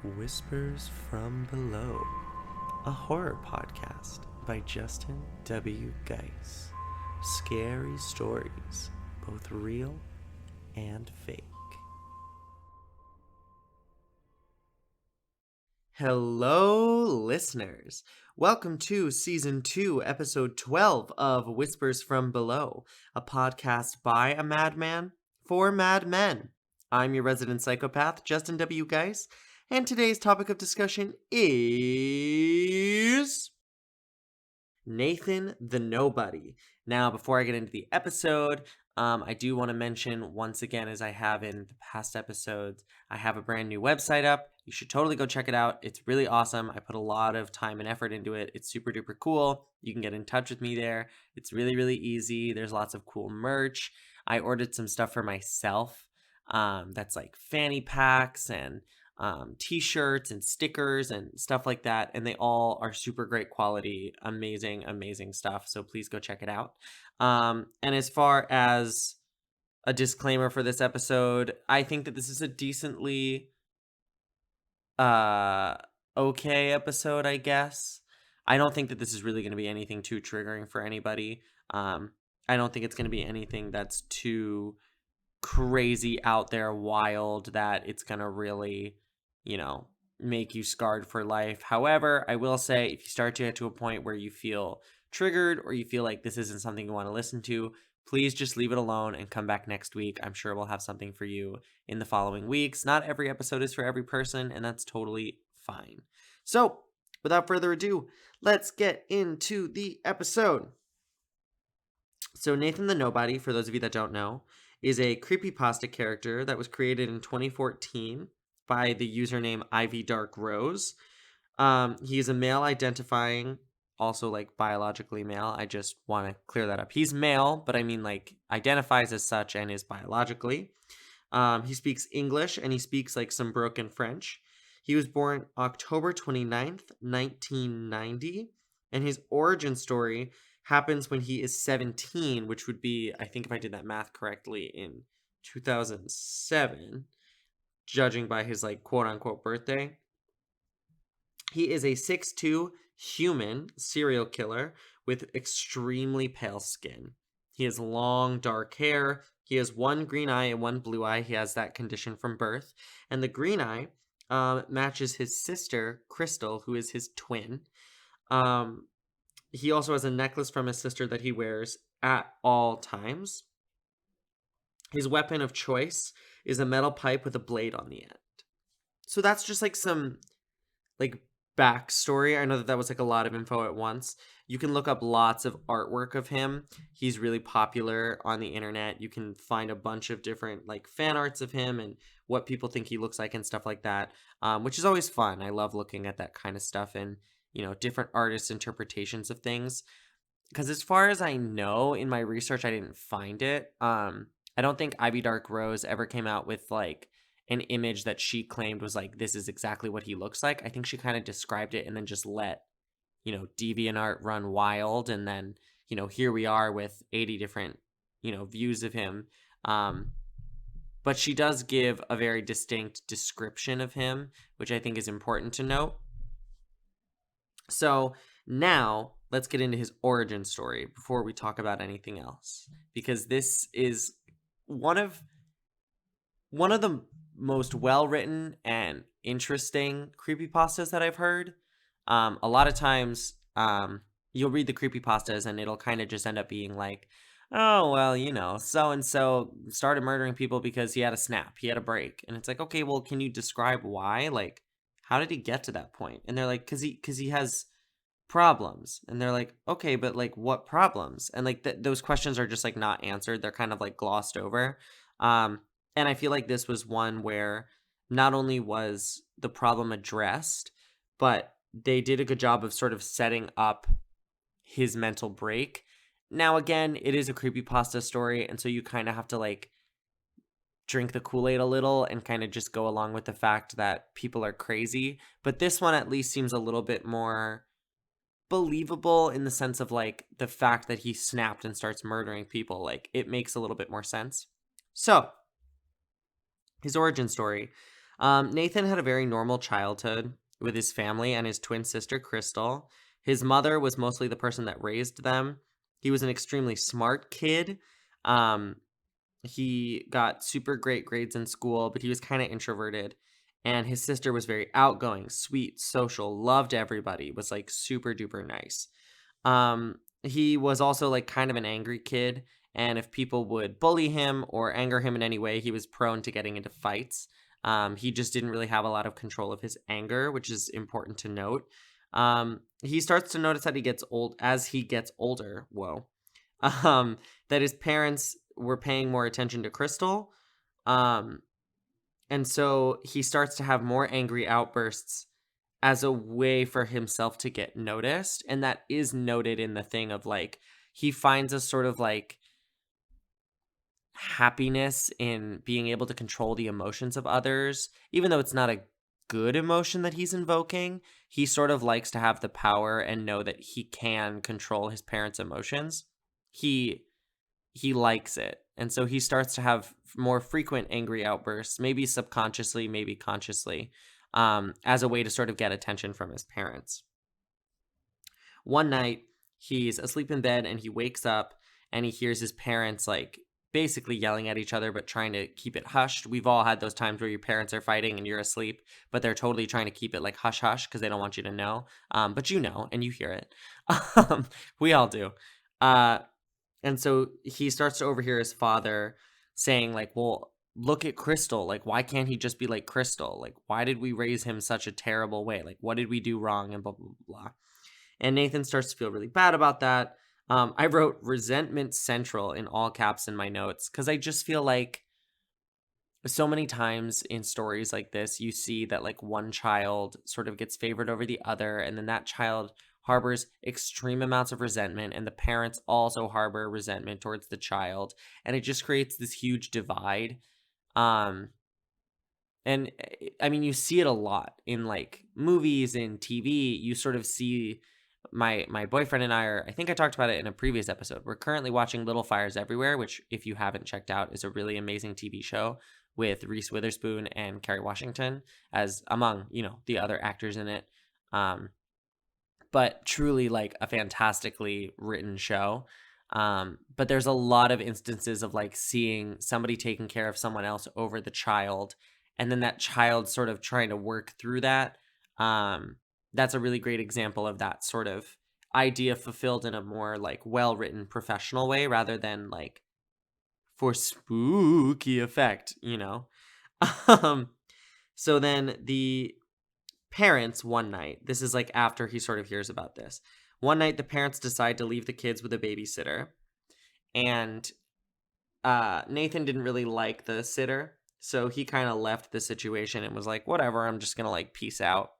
Whispers from Below, a horror podcast by Justin W. Geis. Scary stories, both real and fake. Hello, listeners. Welcome to Season 2, Episode 12 of Whispers from Below, a podcast by a madman for madmen. I'm your resident psychopath, Justin W. Geis, and today's topic of discussion is Nathan the Nobody. Now, before I get into the episode, I do want to mention once again, as I have in the past episodes, I have a brand new website up. You should totally go check it out. It's really awesome. I put a lot of time and effort into it. It's super duper cool. You can get in touch with me there. It's really, really easy. There's lots of cool merch. I ordered some stuff for myself. That's like fanny packs and t-shirts and stickers and stuff like that, and they all are super great quality, amazing stuff, so please go check it out. And as far as a disclaimer for this episode, I think that this is a decently okay episode, I guess. I don't think that this is really going to be anything too triggering for anybody. I don't think it's going to be anything that's too crazy out there, wild, that it's going to really make you scarred for life. However, I will say, if you start to get to a point where you feel triggered or you feel like this isn't something you want to listen to, please just leave it alone and come back next week. I'm sure we'll have something for you in the following weeks. Not every episode is for every person, and that's totally fine. So, without further ado, let's get into the episode. So, Nathan the Nobody, for those of you that don't know, is a creepypasta character that was created in 2014 by the username Ivy Dark Rose. He is a male identifying, also like biologically male. I just want to clear that up. He's male, but I mean like identifies as such and is biologically. He speaks English and he speaks like some broken French. He was born October 29th, 1990, and his origin story happens when he is 17, which would be, I think if I did that math correctly, in 2007. Judging by his like quote-unquote birthday. He is a 6'2" human serial killer with extremely pale skin. He has long dark hair. He has one green eye and one blue eye. He has that condition from birth. And the green eye matches his sister, Crystal, who is his twin. He also has a necklace from his sister that he wears at all times. His weapon of choice is a metal pipe with a blade on the end. So that's just like some like backstory. I know that was like a lot of info at once. You can look up lots of artwork of him. He's really popular on the internet. You can find a bunch of different like fan arts of him and what people think he looks like and stuff like that, which is always fun. I love looking at that kind of stuff and, different artists' interpretations of things. Because as far as I know, in my research, I didn't find it. I don't think Ivy Dark Rose ever came out with like an image that she claimed was like, this is exactly what he looks like. I think she kind of described it and then just let, DeviantArt run wild. And then, here we are with 80 different, views of him. But she does give a very distinct description of him, which I think is important to note. So now let's get into his origin story before we talk about anything else, because this is one of the most well-written and interesting creepypastas that I've heard. A lot of times, you'll read the creepypastas and it'll kind of just end up being like, oh, well, so-and-so started murdering people because he had a snap, he had a break. And it's like, okay, well, can you describe why? Like, how did he get to that point? And they're like, because he has problems. And they're like, okay, but like what problems? And like those questions are just like not answered. They're kind of like glossed over. And I feel like this was one where not only was the problem addressed, but they did a good job of sort of setting up his mental break. Now, again, it is a creepypasta story, and so you kind of have to like drink the Kool-Aid a little and kind of just go along with the fact that people are crazy. But this one at least seems a little bit more believable in the sense of like the fact that he snapped and starts murdering people. Like, it makes a little bit more sense. So his origin story. Nathan had a very normal childhood with his family and his twin sister, Crystal. His mother was mostly the person that raised them. He was an extremely smart kid. Um, he got super great grades in school, but he was kind of introverted. And his sister was very outgoing, sweet, social, loved everybody, was like super duper nice. He was also like kind of an angry kid, and if people would bully him or anger him in any way, he was prone to getting into fights. He just didn't really have a lot of control of his anger, which is important to note. He starts to notice that he gets old as he gets older. Whoa. That his parents were paying more attention to Crystal. Um, and so he starts to have more angry outbursts as a way for himself to get noticed. And that is noted in the thing of like, he finds a sort of like happiness in being able to control the emotions of others, even though it's not a good emotion that he's invoking. He sort of likes to have the power and know that he can control his parents' emotions. He likes it. And so he starts to have more frequent angry outbursts, maybe subconsciously, maybe consciously, as a way to sort of get attention from his parents. One night, he's asleep in bed and he wakes up and he hears his parents like basically yelling at each other but trying to keep it hushed. We've all had those times where your parents are fighting and you're asleep, but they're totally trying to keep it like hush hush because they don't want you to know. But you know, and you hear it. We all do. And so he starts to overhear his father saying like, well, look at Crystal. Like, why can't he just be like Crystal? Like, why did we raise him such a terrible way? Like, what did we do wrong? And blah, blah, blah. And Nathan starts to feel really bad about that. I wrote resentment central in all caps in my notes because I just feel like so many times in stories like this, you see that like one child sort of gets favored over the other, and then that child harbors extreme amounts of resentment, and the parents also harbor resentment towards the child, and it just creates this huge divide. Um, and I mean, you see it a lot in like movies and TV. You sort of see my boyfriend and I are, I think I talked about it in a previous episode. We're currently watching Little Fires Everywhere, which if you haven't checked out is a really amazing TV show with Reese Witherspoon and Kerry Washington as among, the other actors in it. But truly like a fantastically written show. But there's a lot of instances of like seeing somebody taking care of someone else over the child, and then that child sort of trying to work through that. That's a really great example of that sort of idea fulfilled in a more like well-written professional way rather than like for spooky effect. So then the parents one night, this is like after he sort of hears about this. One night the parents decide to leave the kids with a babysitter, and Nathan didn't really like the sitter, so he kind of left the situation and was like, whatever, I'm just gonna like peace out.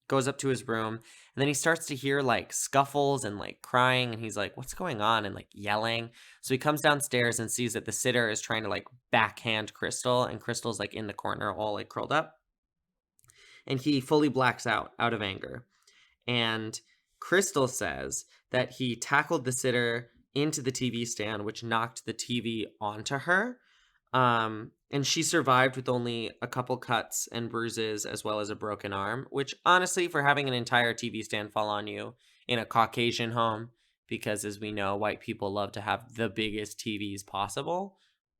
Goes up to his room, and then he starts to hear like scuffles and like crying, and he's like, what's going on, and like yelling. So he comes downstairs and sees that the sitter is trying to like backhand Crystal, and Crystal's like in the corner all like curled up, and he fully blacks out of anger. And Crystal says that he tackled the sitter into the TV stand, which knocked the TV onto her. And she survived with only a couple cuts and bruises as well as a broken arm, which honestly, for having an entire TV stand fall on you in a Caucasian home, because as we know, white people love to have the biggest TVs possible.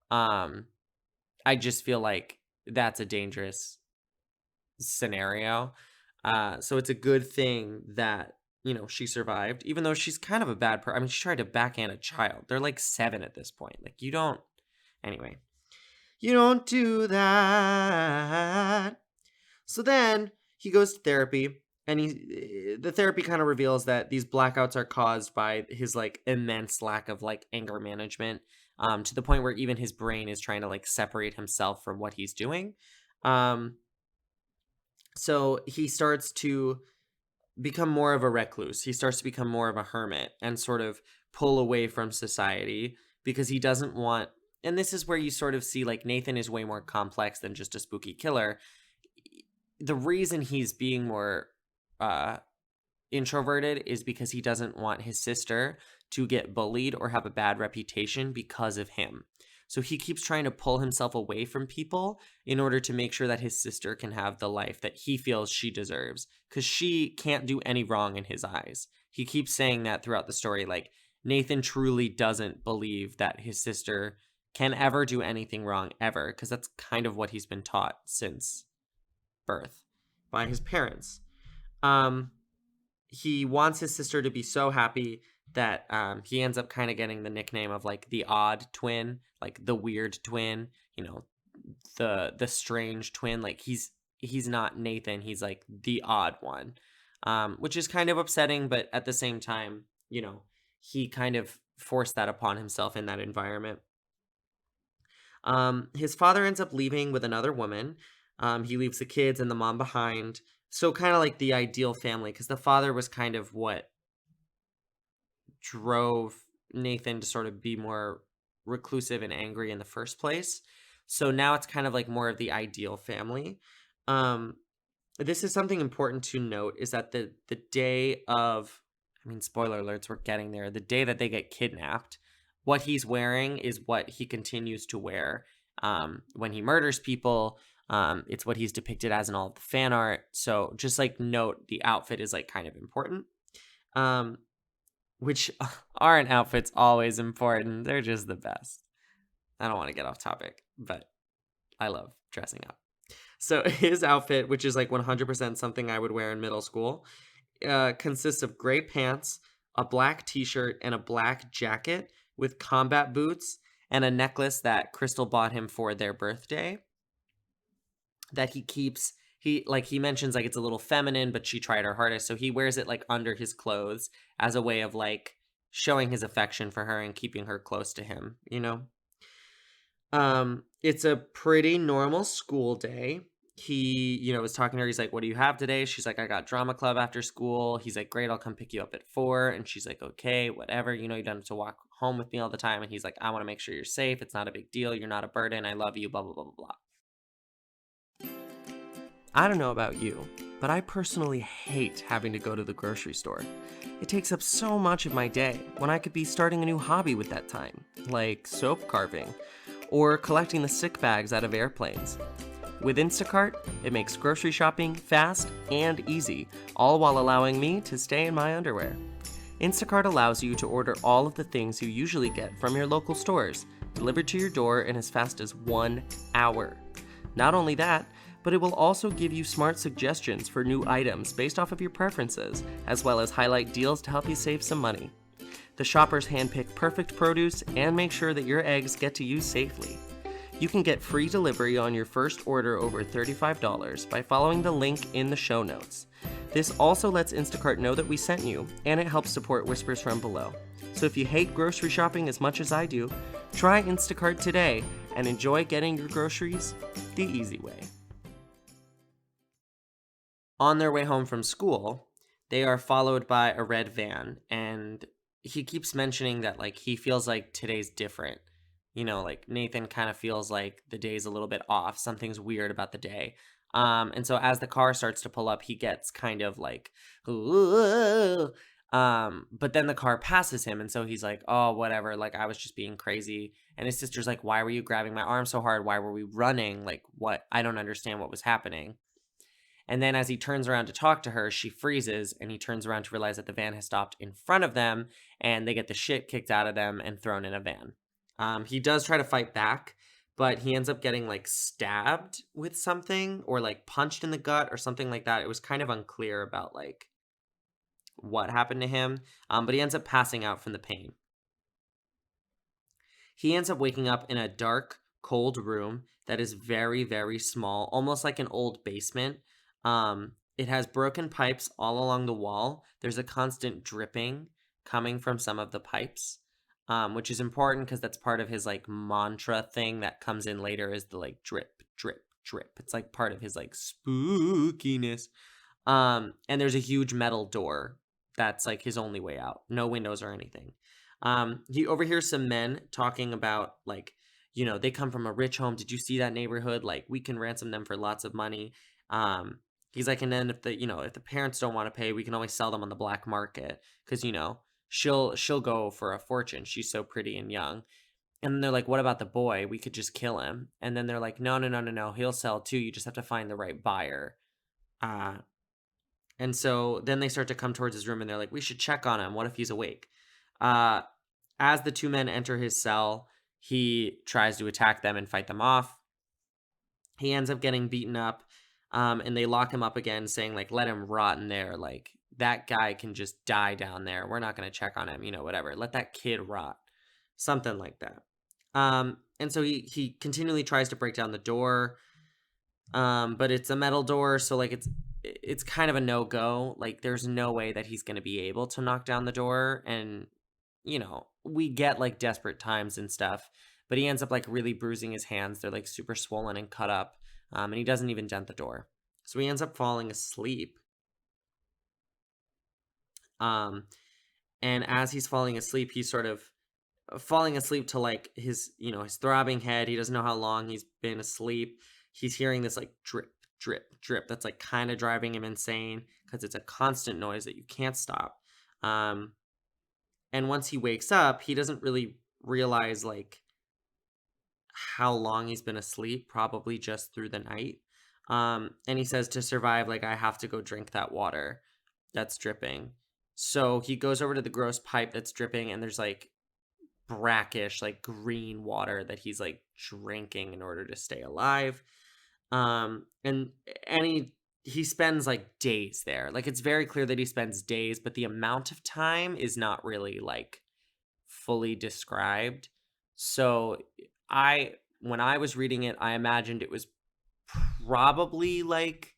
I just feel like that's a dangerous scenario. So it's a good thing that, she survived, even though she's kind of a bad person. I mean, she tried to backhand a child. They're like 7 at this point. Like, anyway, you don't do that. So then he goes to therapy, and the therapy kind of reveals that these blackouts are caused by his like immense lack of like anger management, to the point where even his brain is trying to like separate himself from what he's doing. So he starts to become more of a recluse. He starts to become more of a hermit and sort of pull away from society because he doesn't want, and this is where you sort of see like Nathan is way more complex than just a spooky killer. The reason he's being more introverted is because he doesn't want his sister to get bullied or have a bad reputation because of him. So he keeps trying to pull himself away from people in order to make sure that his sister can have the life that he feels she deserves, because she can't do any wrong in his eyes. He keeps saying that throughout the story. Like, Nathan truly doesn't believe that his sister can ever do anything wrong ever, because that's kind of what he's been taught since birth by his parents. He wants his sister to be so happy that he ends up kind of getting the nickname of like the odd twin, like the weird twin, you know, the strange twin. Like he's not Nathan, he's like the odd one, which is kind of upsetting, but at the same time, you know, he kind of forced that upon himself in that environment. His father ends up leaving with another woman. He leaves the kids and the mom behind. So kind of like the ideal family, because the father was kind of what drove Nathan to sort of be more reclusive and angry in the first place. So now it's kind of like more of the ideal family. This is something important to note, is that the day of, I mean, spoiler alerts, we're getting there. The day that they get kidnapped, what he's wearing is what he continues to wear when he murders people. It's what he's depicted as in all of the fan art. So just like note, the outfit is like kind of important. Which aren't outfits always important? They're just the best. I don't want to get off topic, but I love dressing up. So his outfit, which is like 100% something I would wear in middle school, consists of gray pants, a black t-shirt, and a black jacket with combat boots and a necklace that Crystal bought him for their birthday that he keeps. He mentions like it's a little feminine, but she tried her hardest, so he wears it like under his clothes as a way of like showing his affection for her and keeping her close to him, you know. It's a pretty normal school day. He, you know, was talking to her. He's like, "What do you have today?" She's like, "I got drama club after school." He's like, "Great, I'll come pick you up at 4." And she's like, "Okay, whatever. You know, you don't have to walk home with me all the time." And he's like, "I want to make sure you're safe. It's not a big deal. You're not a burden. I love you, blah, blah, blah, blah, blah." I don't know about you, but I personally hate having to go to the grocery store. It takes up so much of my day when I could be starting a new hobby with that time, like soap carving, or collecting the sick bags out of airplanes. With Instacart, it makes grocery shopping fast and easy, all while allowing me to stay in my underwear. Instacart allows you to order all of the things you usually get from your local stores, delivered to your door in as fast as 1 hour. Not only that, but it will also give you smart suggestions for new items based off of your preferences, as well as highlight deals to help you save some money. The shoppers handpick perfect produce and make sure that your eggs get to you safely. You can get free delivery on your first order over $35 by following the link in the show notes. This also lets Instacart know that we sent you, and it helps support Whispers from Below. So if you hate grocery shopping as much as I do, try Instacart today and enjoy getting your groceries the easy way. On their way home from school, they are followed by a red van, and he keeps mentioning that like he feels like today's different. You know, like Nathan kind of feels like the day's a little bit off. Something's weird about the day. And so as the car starts to pull up, he gets kind of like, "Ooh." But then the car passes him, and so he's like, "Oh, whatever, like I was just being crazy." And his sister's like, "Why were you grabbing my arm so hard? Why were we running? Like, what? I don't understand what was happening." And then as he turns around to talk to her, she freezes, and he turns around to realize that the van has stopped in front of them, and they get the shit kicked out of them and thrown in a van. He does try to fight back, but he ends up getting like stabbed with something or like punched in the gut or something like that. It was kind of unclear about like what happened to him, but he ends up passing out from the pain. He ends up waking up in a dark, cold room that is very, very small, almost like an old basement. It has broken pipes all along the wall. There's a constant dripping coming from some of the pipes, which is important because that's part of his like mantra thing that comes in later, is the like drip, drip, drip. It's like part of his like spookiness. And there's a huge metal door that's like his only way out. No windows or anything. He overhears some men talking about like, you know, they come from a rich home. Did you see that neighborhood? Like, we can ransom them for lots of money. He's like, and then if the parents don't want to pay, we can always sell them on the black market, because, you know, she'll go for a fortune. She's so pretty and young. And they're like, what about the boy? We could just kill him. And then they're like, no, no, no, no, no. He'll sell too. You just have to find the right buyer. Uh, and so then they start to come towards his room and they're like, we should check on him. What if he's awake? Uh, as the two men enter his cell, he tries to attack them and fight them off. He ends up getting beaten up, and they lock him up again, saying, like, let him rot in there. Like, that guy can just die down there. We're not going to check on him, whatever. Let that kid rot. Something like that. And so he continually tries to break down the door, but it's a metal door, so, like, it's kind of a no-go. Like, there's no way that he's going to be able to knock down the door, and, we get, like, desperate times and stuff, but he ends up, like, really bruising his hands. They're, like, super swollen and cut up, and he doesn't even dent the door. So he ends up falling asleep. And as he's falling asleep, he's sort of falling asleep to, like, his throbbing head. He doesn't know how long he's been asleep. He's hearing this, like, drip, drip, drip. That's, like, kind of driving him insane because it's a constant noise that you can't stop. And once he wakes up, he doesn't really realize, like, how long he's been asleep, probably just through the night. And he says, to survive, like, I have to go drink that water that's dripping. So he goes over to the gross pipe that's dripping, and there's, like, brackish, like, green water that he's, like, drinking in order to stay alive. And he spends, like, days there. Like, it's very clear that he spends days, but the amount of time is not really, like, fully described. So when I was reading it, I imagined it was probably, like,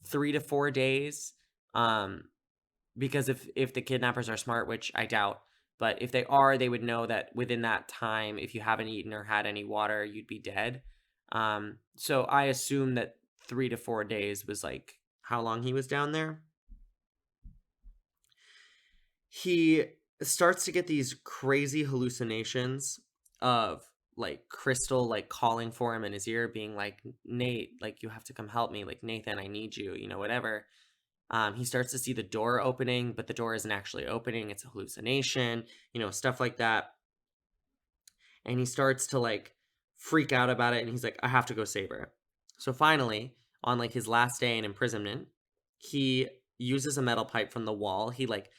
3 to 4 days. Because if the kidnappers are smart, which I doubt, but if they are, they would know that within that time, if you haven't eaten or had any water, you'd be dead. So I assume that 3 to 4 days was, like, how long he was down there. He starts to get these crazy hallucinations of, like, Crystal, like, calling for him in his ear, being like, Nate, like, you have to come help me. Like, Nathan, I need you, whatever. He starts to see the door opening, but the door isn't actually opening. It's a hallucination, stuff like that. And he starts to, like, freak out about it. And he's like, I have to go save her. So finally, on, like, his last day in imprisonment, he uses a metal pipe from the wall. He, like,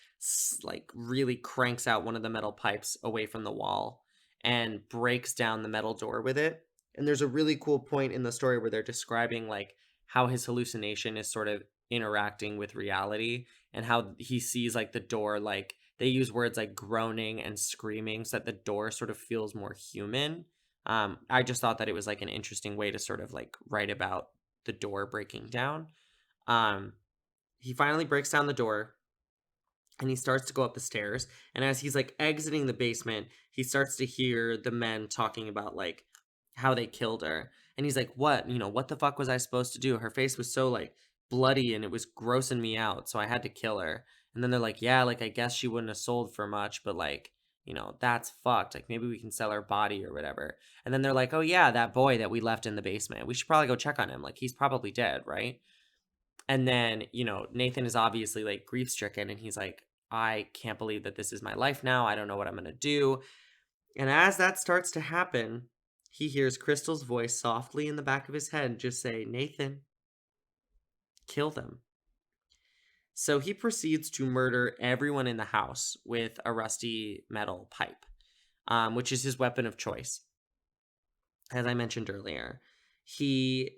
really cranks out one of the metal pipes away from the wall and breaks down the metal door with it. And there's a really cool point in the story where they're describing, like, how his hallucination is sort of interacting with reality, and how he sees, like, the door, like, they use words like groaning and screaming so that the door sort of feels more human. I just thought that it was, like, an interesting way to sort of, like, write about the door breaking down. He finally breaks down the door and he starts to go up the stairs. And as he's, like, exiting the basement, he starts to hear the men talking about, like, how they killed her. And he's like, what? What the fuck was I supposed to do? Her face was so, like, bloody and it was grossing me out, so I had to kill her. And then they're like, yeah, like, I guess she wouldn't have sold for much, but, like, that's fucked. Like, maybe we can sell her body or whatever. And then they're like, oh yeah, that boy that we left in the basement, we should probably go check on him. Like, he's probably dead, right? And then, Nathan is obviously, like, grief stricken, and he's like, I can't believe that this is my life now. I don't know what I'm gonna do. And as that starts to happen, he hears Crystal's voice softly in the back of his head just say, Nathan, kill them. So he proceeds to murder everyone in the house with a rusty metal pipe, which is his weapon of choice. As I mentioned earlier, he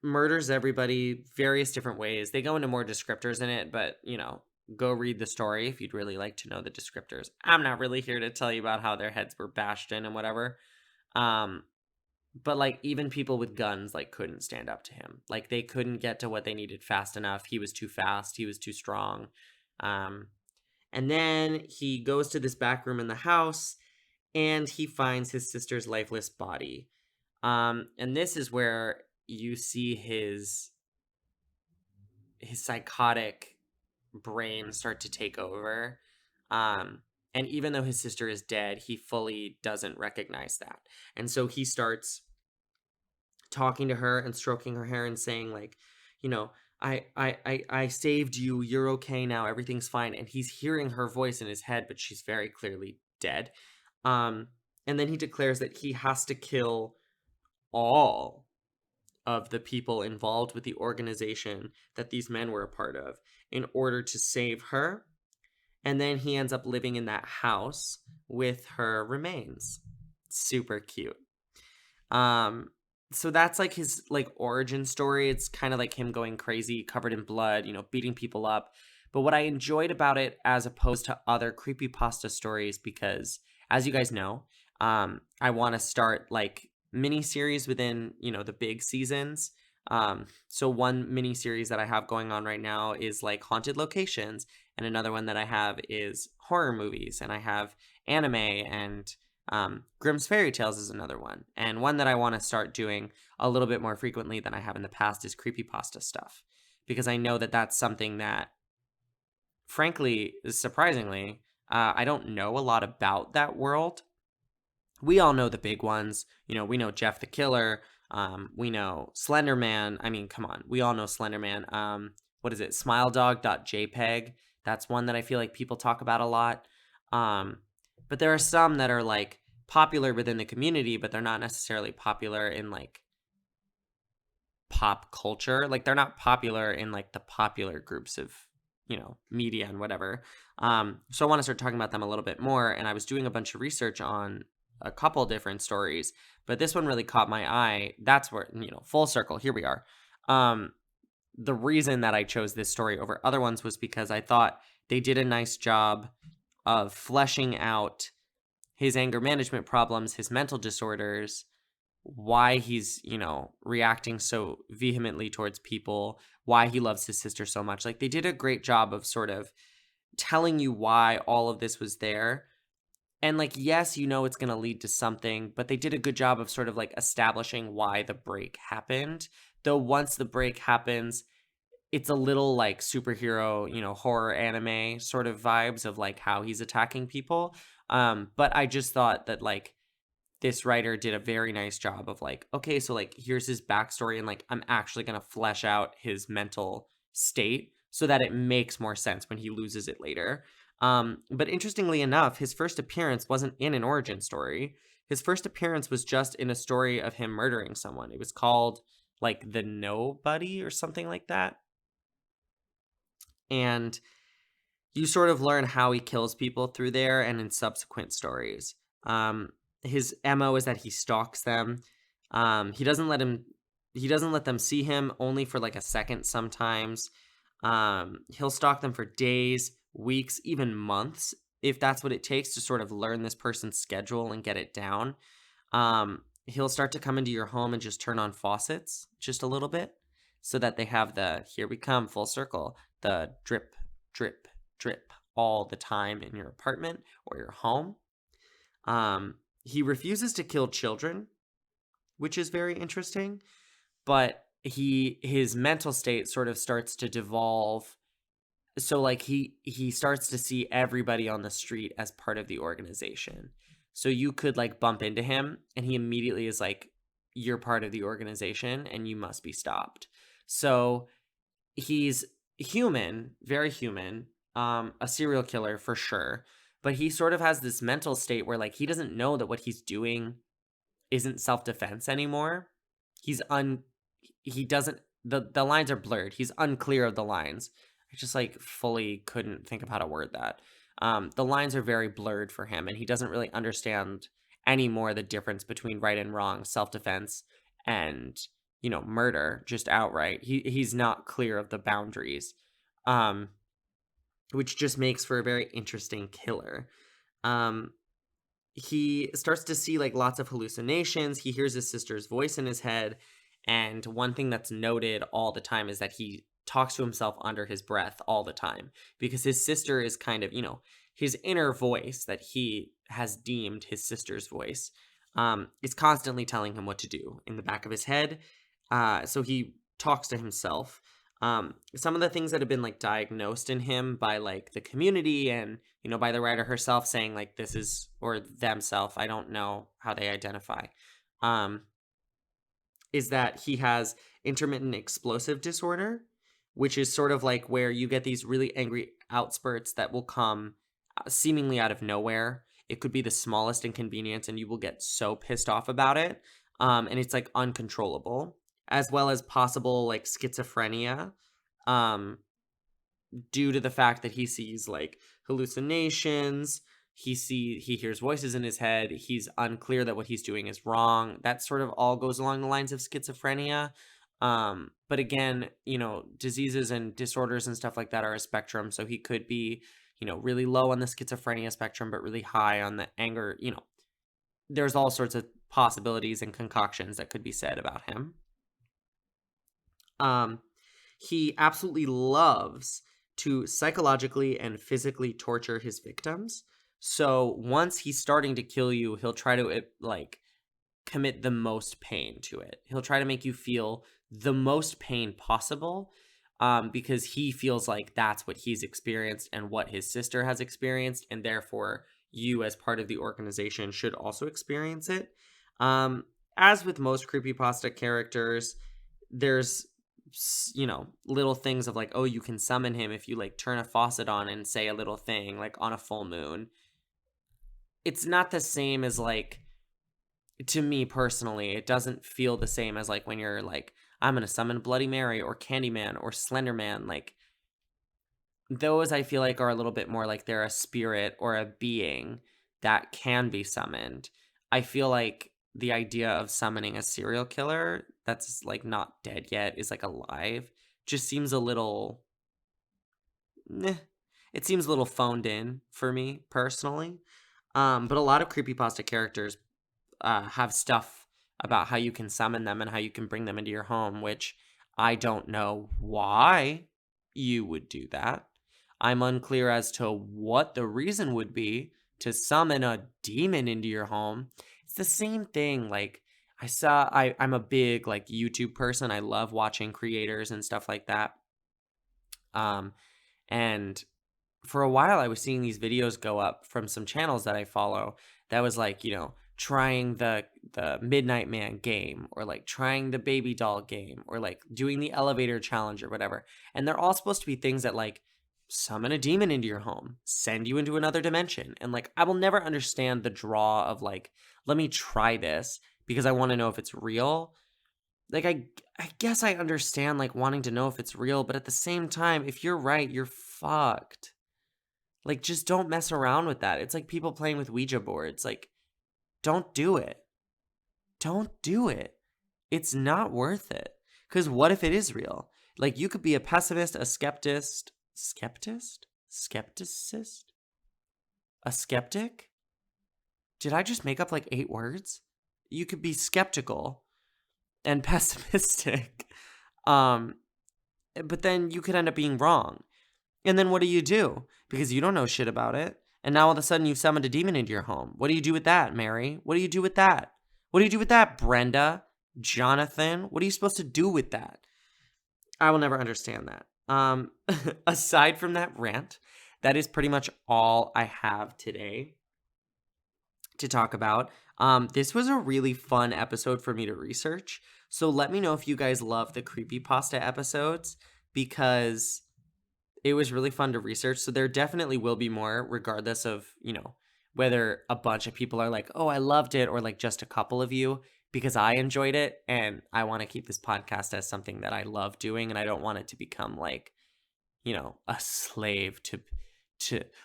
murders everybody various different ways. They go into more descriptors in it, but, go read the story if you'd really like to know the descriptors. I'm not really here to tell you about how their heads were bashed in and whatever. But, like, even people with guns, like, couldn't stand up to him. Like, they couldn't get to what they needed fast enough. He was too fast. He was too strong. And then he goes to this back room in the house, and he finds his sister's lifeless body. And this is where you see his psychotic brain start to take over. And even though his sister is dead, he fully doesn't recognize that. And so he starts talking to her and stroking her hair and saying, like, I saved you. You're okay now. Everything's fine. And he's hearing her voice in his head, but she's very clearly dead. And And then he declares that he has to kill all of the people involved with the organization that these men were a part of in order to save her. And then he ends up living in that house with her remains. Super cute. Um, so that's like his like origin story. It's kind of like him going crazy, covered in blood, beating people up. But what I enjoyed about it as opposed to other creepypasta stories, because as you guys know, I want to start like mini series within, the big seasons. So one mini series that I have going on right now is like haunted locations, and another one that I have is horror movies, and I have anime and Grimm's Fairy Tales is another one. And one that I want to start doing a little bit more frequently than I have in the past is creepypasta stuff. Because I know that that's something that, frankly, surprisingly, I don't know a lot about that world. We all know the big ones. We know Jeff the Killer. We know Slender Man. I mean, come on. We all know Slender Man. What is it? SmileDog.jpg. That's one that I feel like people talk about a lot. But there are some that are like popular within the community, but they're not necessarily popular in like pop culture. Like they're not popular in like the popular groups of, media and whatever. So I want to start talking about them a little bit more. And I was doing a bunch of research on a couple different stories, but this one really caught my eye. That's where, full circle, here we are. The reason that I chose this story over other ones was because I thought they did a nice job of fleshing out his anger management problems, his mental disorders, why he's, reacting so vehemently towards people, why he loves his sister so much. Like they did a great job of sort of telling you why all of this was there. And like, yes, it's going to lead to something, but they did a good job of sort of like establishing why the break happened. Though once the break happens, it's a little like superhero, horror anime sort of vibes of like how he's attacking people. But I just thought that like this writer did a very nice job of like, okay, so like here's his backstory, and like I'm actually going to flesh out his mental state so that it makes more sense when he loses it later. But interestingly enough, his first appearance wasn't in an origin story. His first appearance was just in a story of him murdering someone. It was called like The Nobody or something like that. And you sort of learn how he kills people through there and in subsequent stories. His MO is that he stalks them. He doesn't let them see him, only for like a second sometimes. He'll stalk them for days, weeks, even months, if that's what it takes to sort of learn this person's schedule and get it down. He'll start to come into your home and just turn on faucets just a little bit so that they have here we come, full circle, the drip, drip, drip all the time in your apartment or your home. He refuses to kill children, which is very interesting, but his mental state sort of starts to devolve. So like he starts to see everybody on the street as part of the organization. So you could like bump into him and he immediately is like, you're part of the organization and you must be stopped. So he's human, very human, a serial killer for sure. But he sort of has this mental state where like he doesn't know that what he's doing isn't self-defense anymore. He doesn't, the lines are blurred. He's unclear of the lines. I just like fully couldn't think of how to word that. The lines are very blurred for him, and he doesn't really understand anymore the difference between right and wrong, self-defense and, murder, just outright. He's not clear of the boundaries, which just makes for a very interesting killer. He starts to see like lots of hallucinations. He hears his sister's voice in his head. And one thing that's noted all the time is that he talks to himself under his breath all the time, because his sister is kind of, his inner voice that he has deemed his sister's voice, is constantly telling him what to do in the back of his head. So he talks to himself. Some of the things that have been like diagnosed in him by like the community and, by the writer herself saying like this is, or themself, I don't know how they identify, is that he has intermittent explosive disorder, which is sort of like where you get these really angry outspurts that will come seemingly out of nowhere. It could be the smallest inconvenience and you will get so pissed off about it. And it's like uncontrollable, as well as possible like schizophrenia. Um, Due to the fact that he sees like hallucinations, he hears voices in his head, he's unclear that what he's doing is wrong. That sort of all goes along the lines of schizophrenia. But again, diseases and disorders and stuff like that are a spectrum, so he could be, really low on the schizophrenia spectrum but really high on the anger. There's all sorts of possibilities and concoctions that could be said about him. He absolutely loves to psychologically and physically torture his victims. So once he's starting to kill you, he'll try to like commit the most pain to it. He'll try to make you feel the most pain possible, because he feels like that's what he's experienced and what his sister has experienced, and therefore you as part of the organization should also experience it. As with most creepypasta characters, there's little things of like, oh, you can summon him if you like turn a faucet on and say a little thing like on a full moon. It's not the same as like, to me personally, it doesn't feel the same as like when you're like, I'm gonna summon Bloody Mary or Candyman or Slenderman. Like, those I feel like are a little bit more like they're a spirit or a being that can be summoned. I feel like the idea of summoning a serial killer that's like not dead yet, is like alive, just seems a little it seems a little phoned in for me personally. But a lot of creepypasta characters have stuff about how you can summon them and how you can bring them into your home, which I don't know why you would do that. I'm unclear as to what the reason would be to summon a demon into your home. It's the same thing. Like, I'm a big like YouTube person. I love watching creators and stuff like that. And for a while I was seeing these videos go up from some channels that I follow that was like, trying the Midnight Man game, or like trying the baby doll game, or like doing the elevator challenge or whatever. And they're all supposed to be things that like summon a demon into your home, send you into another dimension. And like, I will never understand the draw of like, let me try this because I want to know if it's real. Like, I guess I understand like wanting to know if it's real, but at the same time, if you're right, you're fucked. Like, just don't mess around with that. It's like people playing with Ouija boards. Like, don't do it. Don't do it. It's not worth it. Because what if it is real? Like, you could be a pessimist, a skepticist? A skeptic? Did I just make up like 8 words? You could be skeptical and pessimistic. But then you could end up being wrong. And then what do? Because you don't know shit about it. And now all of a sudden you've summoned a demon into your home. What do you do with that, Mary? What do you do with that? What do you do with that, Brenda? Jonathan? What are you supposed to do with that? I will never understand that. Aside from that rant, that is pretty much all I have today to talk about. This was a really fun episode for me to research. So let me know if you guys love the creepypasta episodes, because it was really fun to research. So there definitely will be more, regardless of, whether a bunch of people are like, oh, I loved it, or like just a couple of you, because I enjoyed it. And I want to keep this podcast as something that I love doing. And I don't want it to become like, a slave to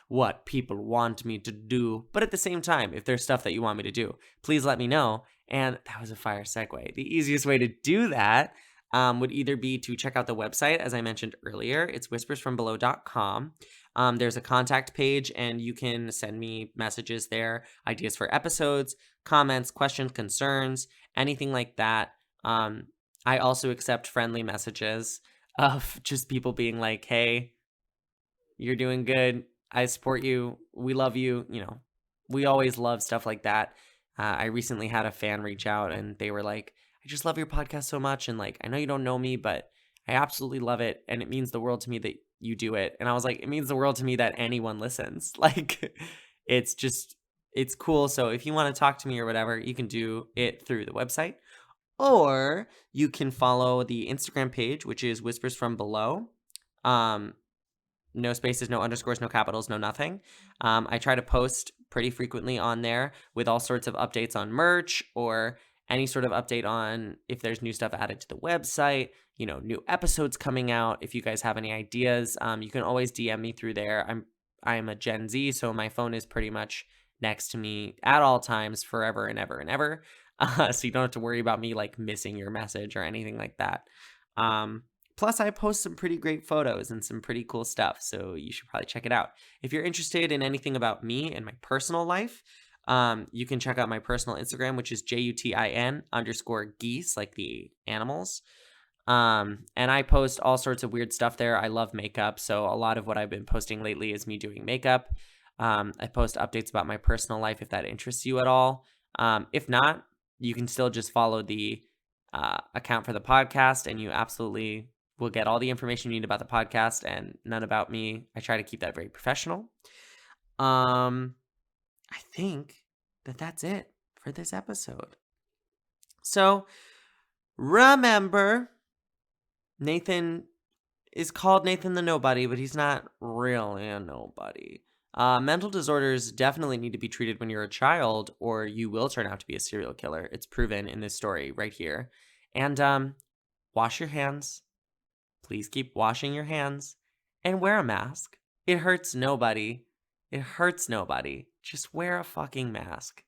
what people want me to do. But at the same time, if there's stuff that you want me to do, please let me know. And that was a fire segue. The easiest way to do that would either be to check out the website, as I mentioned earlier. It's whispersfrombelow.com. There's a contact page, and you can send me messages there, ideas for episodes, comments, questions, concerns, anything like that. I also accept friendly messages of just people being like, hey, you're doing good. I support you. We love you. We always love stuff like that. I recently had a fan reach out, and they were like, I just love your podcast so much. And like, I know you don't know me, but I absolutely love it. And it means the world to me that you do it. And I was like, it means the world to me that anyone listens. Like, it's cool. So if you want to talk to me or whatever, you can do it through the website, or you can follow the Instagram page, which is Whispers from Below. No spaces, no underscores, no capitals, no nothing. I try to post pretty frequently on there with all sorts of updates on merch or any sort of update on if there's new stuff added to the website, new episodes coming out. If you guys have any ideas, you can always DM me through there. I'm a Gen Z, so my phone is pretty much next to me at all times, forever and ever and ever. So you don't have to worry about me like missing your message or anything like that. Plus, I post some pretty great photos and some pretty cool stuff, so you should probably check it out. If you're interested in anything about me and my personal life, you can check out my personal Instagram, which is JUTIN_geese, like the animals. And I post all sorts of weird stuff there. I love makeup, so a lot of what I've been posting lately is me doing makeup. I post updates about my personal life if that interests you at all. If not, you can still just follow the account for the podcast, and you absolutely will get all the information you need about the podcast and none about me. I try to keep that very professional. I think that's it for this episode. So remember, Nathan is called Nathan the Nobody, but he's not really a nobody. Mental disorders definitely need to be treated when you're a child, or you will turn out to be a serial killer. It's proven in this story right here. And wash your hands. Please keep washing your hands. And wear a mask. It hurts nobody. It hurts nobody. Just wear a fucking mask.